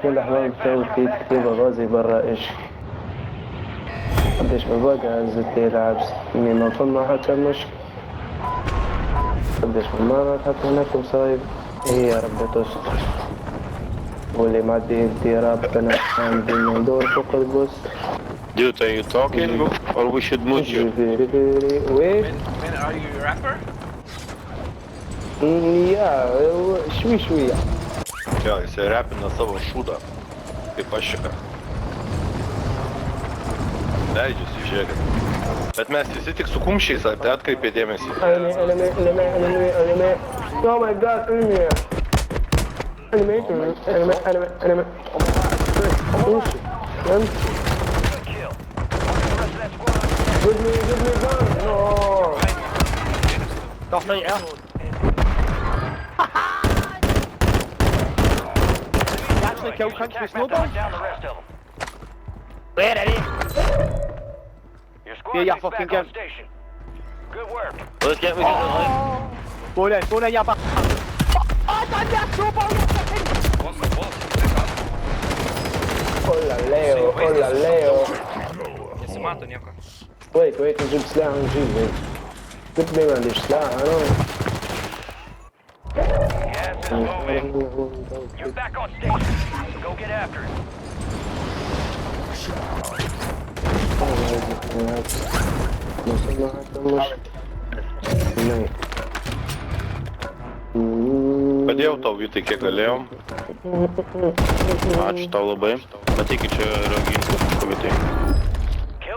في الأحوال التوقيت كتب غازي برائش قديش ببقى زدت يلعب ما فما حتى مشكل قديش من مرة حتى هناك وصايب يا رب تستر واللي معدي يدي رابطنا عندي ندور فوق البوست. Dude, are you talking or we should mute you? وين؟ Man, are you a rapper? يا شوية Jo, jisai repina savo šūdą. Kaip aš čia. Leidžiuosi, žiūrėkit. Bet mes visi tik su kumščiais, ar tai atkreipė dėmesį? Enemy. Oh my god, enemy. Enemy. Give me gun. No. Toch niet, ja? Actually, kill country with snowball. Where are you? Yeah, fucking gun. Good work. Let's get me to the line. Gå ned, jabba. Den der snowball, Hola Leo. Nie se mato nieko. Wait, نجيب سلاح ونجيب قلت لي ما عنديش سلاح انا. Gas is moving. You're back on station. Go get after it. Padėjau tau, Vytai, kiek galėjom. Ačiū tau labai. Matykit, čia yra ginklas, Vytai.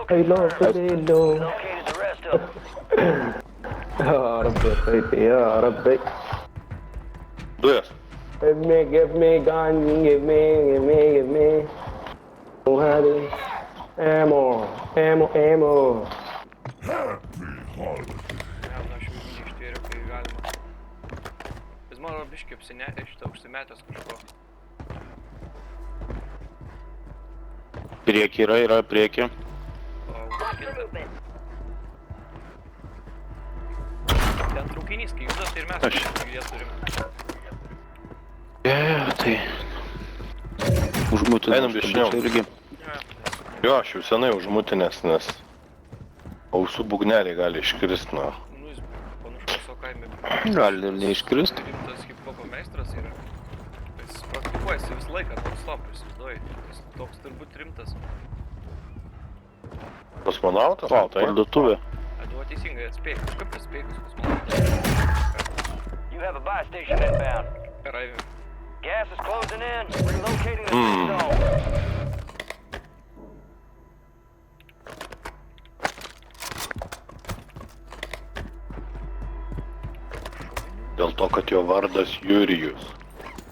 Hello. Located the rest of them. يا ربي خيتي يا ربي. Dujas. Give me gun, give me. وهذه ammo. Jis mano biškai užsimetęs kažko. Priekį yra priekį. Ten traukinys, kai judas ir mes jie turim. Tai... Užmutinęs. Einam dešiniau. Jo, aš jau senai užmutinęs, nes... Ausų būgneliai gali iškrist, na. Nu, jis panašus savo kaime. Gali ir neiškrist. Rimtas hip-hopo meistras yra. Jis praktikuojasi visą laiką, toks slapus, įsivaizduoji. Jis toks turbūt rimtas. Kosmonautas? O, tai parduotuvė. Duo teisingai atspėjai, kažkaip atspėjai, kas kosmonautas. You have a buy station inbound. Per aivį. Gas is closing in. Relocating the safe zone. Dėl to, kad jo vardas Jurijus.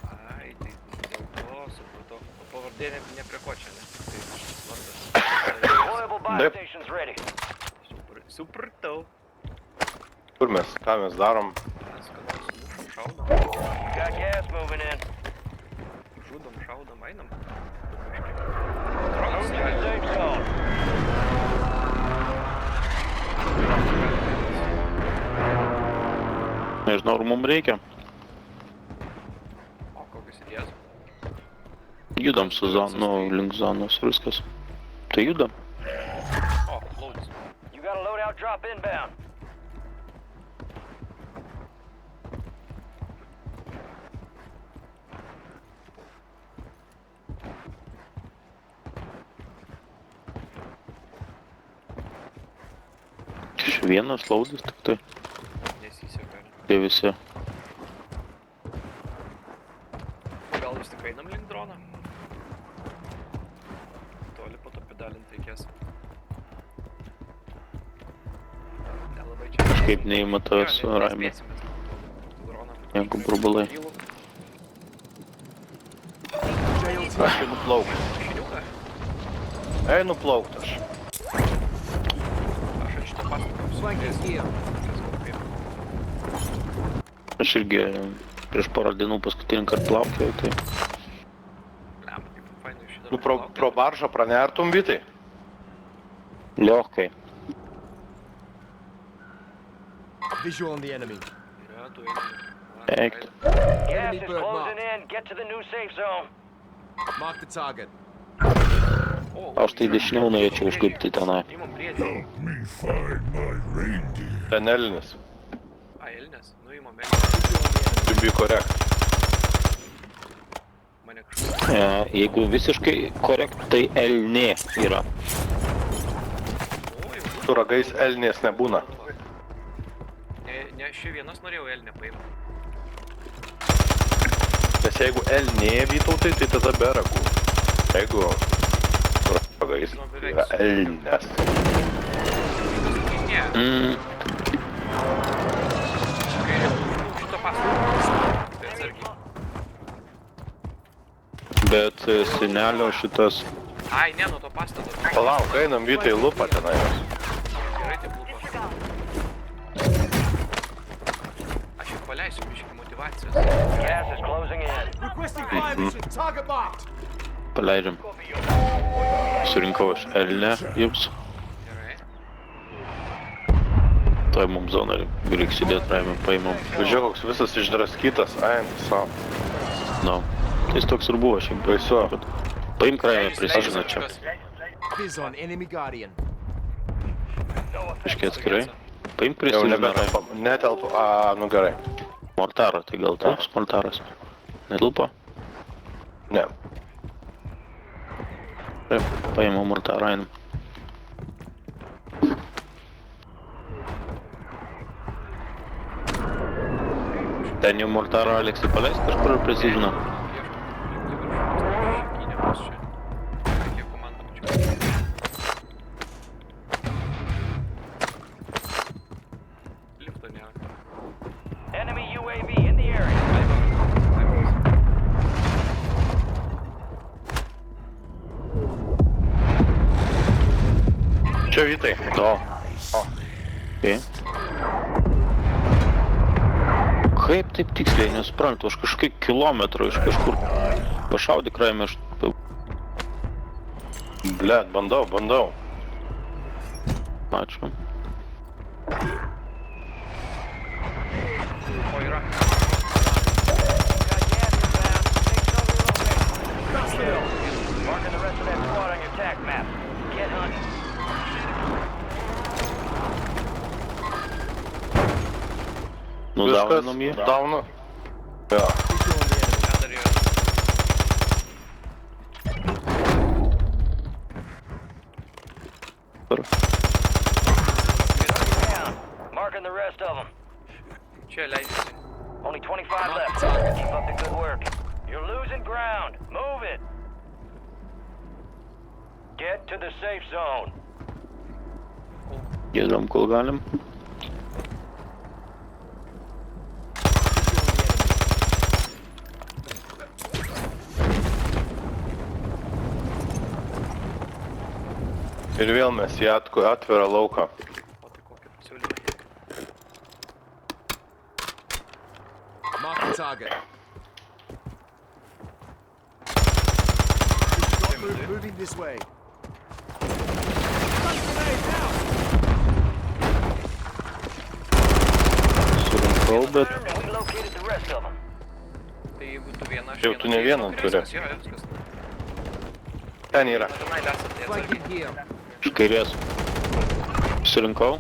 Ai, tai dėl to supratau. O pavardė ne prie ko čia, ne? Tai šitas vardas. Deployable buy Yep. stations ready. Supratau. Kur mes? Ką mes darom? Mes ką nors mušam, šaudom. Got gas moving in. Žudom, šaudom, einam. Move to the safe zone. Nežinau, ar mums reikia. O, kokios idėjas? Judam su zonu, link zonos viskas. Tai judam. O, loadis. You got a loadout drop inbound. Vienas laudis tik tai. Nesiseka. Tie visi. Gal vis tik einam link droną? Toli po to pedalint reikės. Nelabai čia. Kažkaip neįma tavęs su Raimi. Jeigu burbulai. Aš einu plaukt. Šiniuką? Einu plaukt aš. Aš ant šitą pastatą apsvangęs. Aš irgi prieš porą dienų paskutinį kartą plaukėjau, tai... Lemba, kaip fainai iš šitą. Tu pro baržą pranertum, Vytai? Liokai. Visual on the enemy. Yra, tu eini. Eik. Gas is closing in. Get to the new safe zone. Mark the target. O, Aš tai dešiniau norėčiau užlipti tenai. Imam briedį. Ten Elnis. A, elnės. Nu, imam elnės. To be correct. Mane kažkas. Jeigu visiškai korekt, tai elnė yra. O, jau. Su ragais Elnės nebūna. Ne, aš vienas norėjau elnę paimti. Nes jeigu Elnė Vytautai, tai tada be ragų. Jeigu su ragais, tai yra Elnės. Ne. Kairė, šito pastatą. Tai atsargiai. Bet senelio šitas... Ai, ne, nuo to pastato. Palauk, einam Vytai lupą tenai. Gerai, taip lupa. Aš jau paleisiu biškį motyvacijos. Gas is closing in. Requesting fire mission. Target marked. Paleidžiam. Surinkau aš elnę jums. Gerai. Toj mums zoną reikia sėdėti raimę, paimam. Žiūrėk, koks visas išdraskytas, savo. No. Tai jis toks ir buvo šiaip. Baisu. Paimk raimę, prisižina čia. Viz on enemy guardian. Iškiai atskirai. Paimk Jau prisižina nebetelpa. raimę. Netelpa. Nu gerai. Mortaro, tai gal toks mortaras. Netilpo? Ne. Taip, paimam mortarą, einam. Ten jau mortarą Aleksai paleist kažkur ar prisižino? Lifto nėra. Enemy UAV in the area. Čia Vytai. O. Okay. Kaip taip tiksliai, nesuprantu, aš kažkaip kilometrų iš kažkur pašaudyk raimę, aš... Blet, bandau. Ačiū. O, yra. Marking the rest of that squad on your attack map. Get hunting. Nudaunom jį. Daunu. Jo. Čia dar yra. Down. Marking the rest of them. Čia leidžiasi. Only 25 left. Keep up the good work. You're losing ground. Move it. Get to the safe zone. Jėdam, kol galim. Ir vėl mes į atvirą lauką. O tai kokie pasiūlymai. Mark the target. Moving this way. Surinkau, bet... And we located the rest of them. Tai jeigu tu vieną, aš Jau tu ne vieną turi. Viskas, jo, viskas. Ten yra. Na, tenai lesat, tai atsargiai. Flanking here. Iš kairės. Surinkau.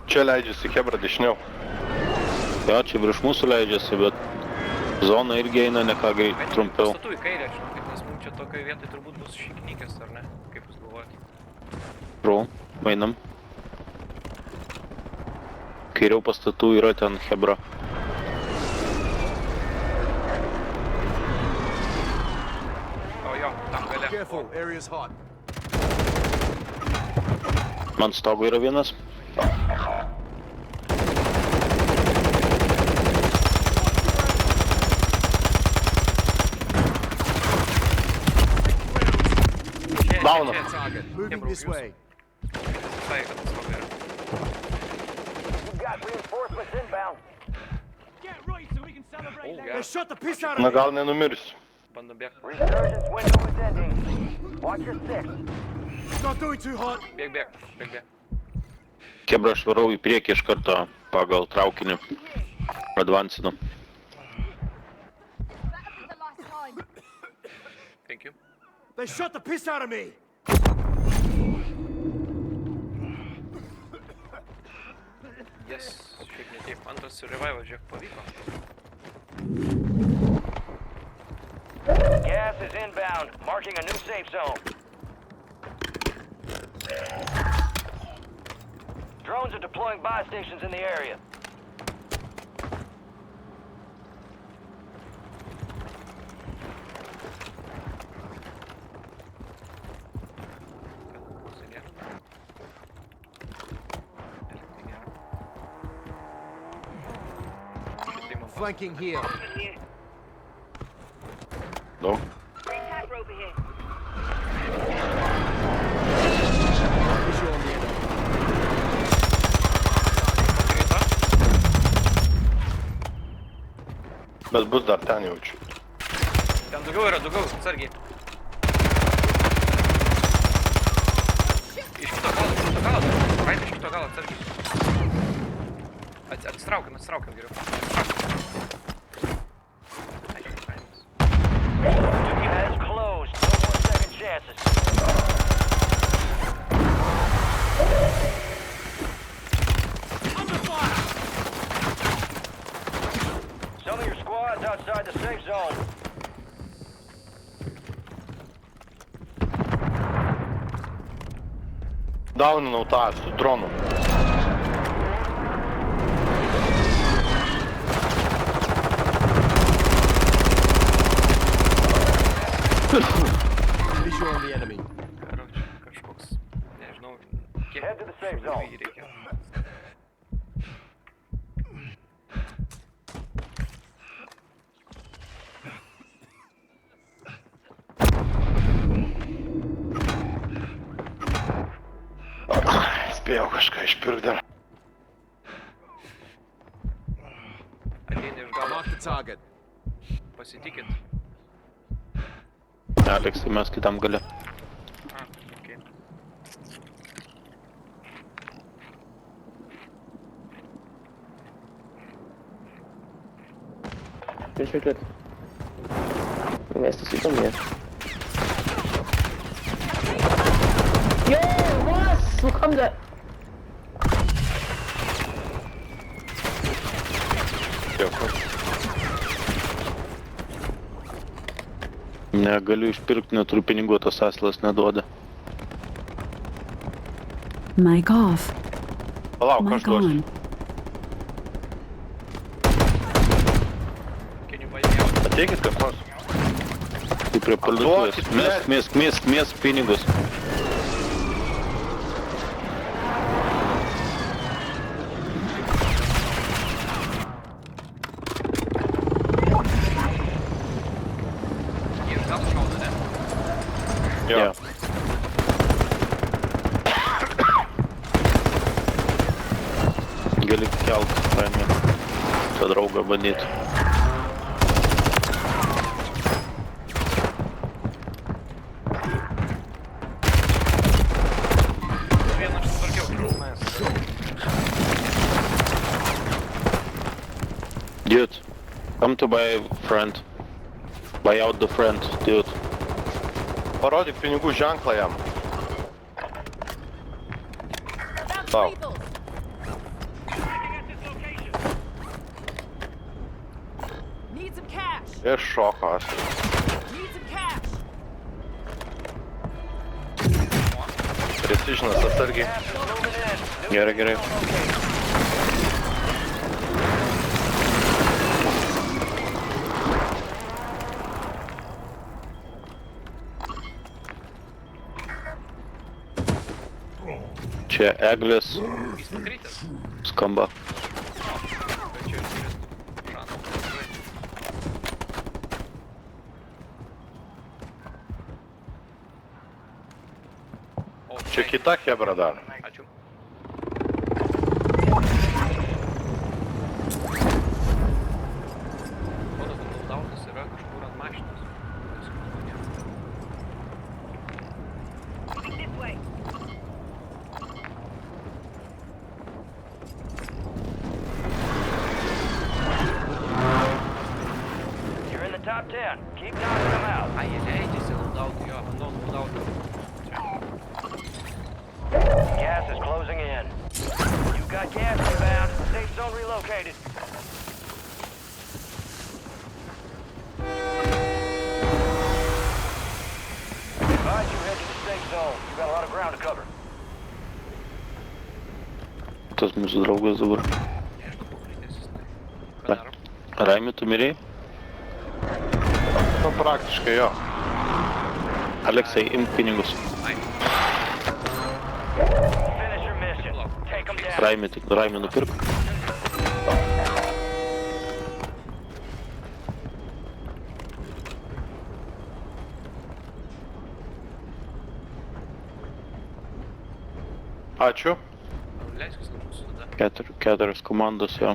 Čia leidžiasi Hebra dešiniau. Jo, čia virš mūsų leidžiasi, bet... Zona irgi eina ne ką greit, trumpiau. Pastatų į kairę, žinokit, nes mums čia tokioje vietoje turbūt bus šiknykės, ar ne? Kaip jūs galvojate? Rau, einam. Kairiau pastatų yra ten Hebra. O jo, tam gale. Careful, area's hot. Man stogo yra vienas. Daunu. Target. Moving this way. Visai, kad tas labai yra. We've got reinforcements inbound. O, They geras. shot the piss out Na of me. gal nenumirsiu. Bandom bėgti. Resurgence window is ending. Watch your six. It's not doing too hot. Bėg. Hebra, aš varau į priekį iš karto pagal traukinį. Advancinu. Thank you. They shot the piss out of me! Yes, šiaip ne taip. Antras revival, žiūrėk, pavyko. Gas is inbound, marking a new safe zone. Drones are deploying buy stations in the area. Flanking here. Daug. Visual on the enemy. Bet bus dar ten jaučiu. Ten daugiau yra, daugiau, atsargiai. Iš kito galo, Raid iš kito galo, atsargiai. Atsitraukiam geriau. Duty has closed. No more second chances. Under fire! Some of your squads outside the safe zone. Dauninau tą su dronu. Visual on the enemy. Karoči, kažkoks, nežinau, kiek Head to the safe zone. jį reikia. Spėjau kažką išpirkt dar. Ateini iš galo, Mark the target. pasitikit. Aleksai, mes kitam gale. Okay. Wait. Nächstes über mir. Jo, was? Wo kommt der? Dėkui. Negaliu išpirkti, neturiu pinigų, tas aslas neduoda. Mic off. Palauk, aš Mic duosiu. on. Can you buy me out? Ateikit kas nors. Tai prie parduotuvės. Duokit, Mėsk pinigus. Jie iš galo šaudo, ne? Jo. Jo. Gali kelt, ramiai. Tą draugą bandyti. Vieną aš sutvarkiau, mes. Dude, come to buy friend. Buy out the friend, dude. Parodyk pinigų ženklą jam. Tau. Need some cash. Ir šoko aš. Need some cash. Precisionas atsargiai. Gas is moving in. New Gerai, gerai. location. Čia eglės Jis nukritęs. skamba. Bet čia ir turi šansą. O, Čia kita hebra dar. Ačiū. Rodos, kad loadoutas yra kažkur ant mašinos. This way. You're in the top 10. Keep knocking them out. Ai, jie leidžiasi located. Advise you head to the safe zone. You got a lot of ground to cover. Tas mūsų draugas dabar. Aišku, pokrytis, žinai. Ką darom? Raimi, tu mirėjai? Nu, praktiškai jo. Aleksai, imk pinigus. Ai, Finish your mission. Take them down. Raimi nupirk. Ačiū. leiskis nuo mūsų tada. Keturios komandos, jo.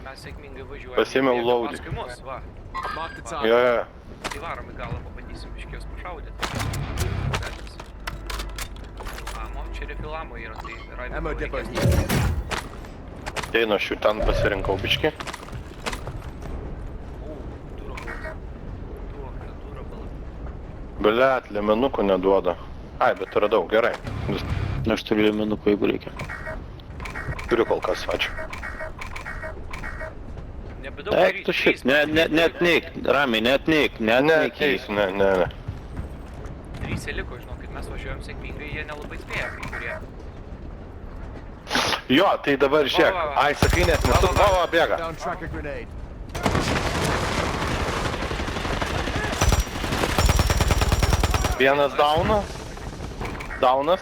Mes sėkmingai važiuojame. Pasiėmiau Jie laudį. paskui mus, va. Mark the Jo, target. jo. Įvarom į galą, pabandysim biškios pašaudyti. Gatvės. Amo, čia refilamo yra, tai raidai Ammo depot reikės. here. Einu, aš jų ten pasirinkau biškį. Durabala. Blet, liemenukų neduoda. Ai, bet radau, gerai. Aš turiu liemenukų, jeigu reikia. Turiu kol kas, ačiū. Nebedaug Eik tu šit, neatneik, ramiai, neatneik. Neateis, ne. Trysė liko, žinokit, mes važiuojam sėkmingai, jie nelabai spėja, kai kurie. Jo, tai dabar žiūrėk. Va, va, va. Ai, sakai, net nesu. Va, bėga. Down tracker grenade. Vienas daunas. Daunas.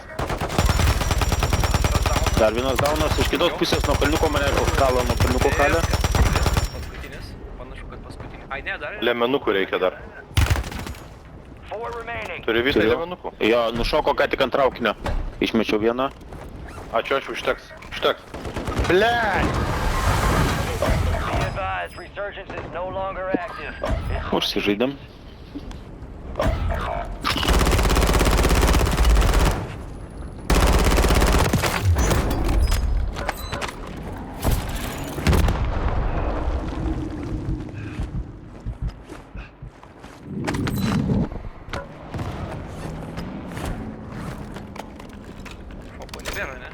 Dar vienas daunas, iš kitos pusės nuo kalniuko mane užkalo, nuo kalniuko kalė. Paskutinis, panašu, kad paskutinis. Ai, ne, dar yra. Liemenukų reikia dar. 4 remaining. Turi visą Turiu. liemenukų. Jo, nušoko ką tik ant traukinio. Išmečiau vieną. Ačiū, užteks. Blet! Be advised, resurgence is no longer active. Užsižaidėm. Šopo nebėra, ne?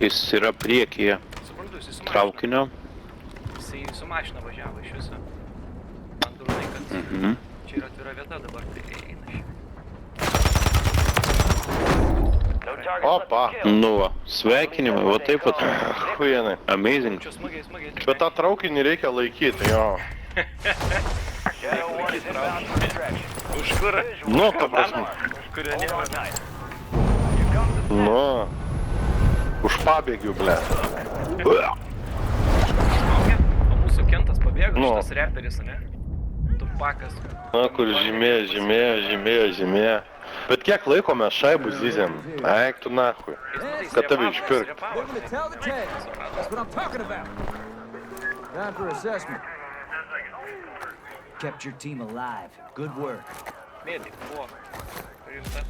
Jis yra priekyje Suprantu, jisai su mašina. traukinio. Jisai su mašina važiavo iš viso. Man turbūt, kad Mhm. čia yra atvira vieta dabar, tai eina šiaip. No targets left Opa. to kill. Nu va, sveikinimai, va taip pat. Huienai. Amazing. Čia smagiai. Bet tą traukinį reikia laikyti, jo. Shadow 1 is inbound for extraction. Už kur? Nu, ta prasme. Už kurio Hold nėra. on tight. You come to the Nu. Už pabėgių, ble. O mūsų Kentas pabėgo, Nu. šitas reperis, ne? Tupakas. Na, kur žymė. Bet kiek laiko mes šaibų zyzėm? Eik tu nachui. Kad tave išpirkt. They're gonna tell the tales. That's what I'm talking about. Time for assessment. Kept your team alive. Good work. Mėlyk, buvo. Rimta.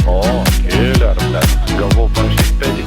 O, killer, ble. Galvau, parašyk pedį.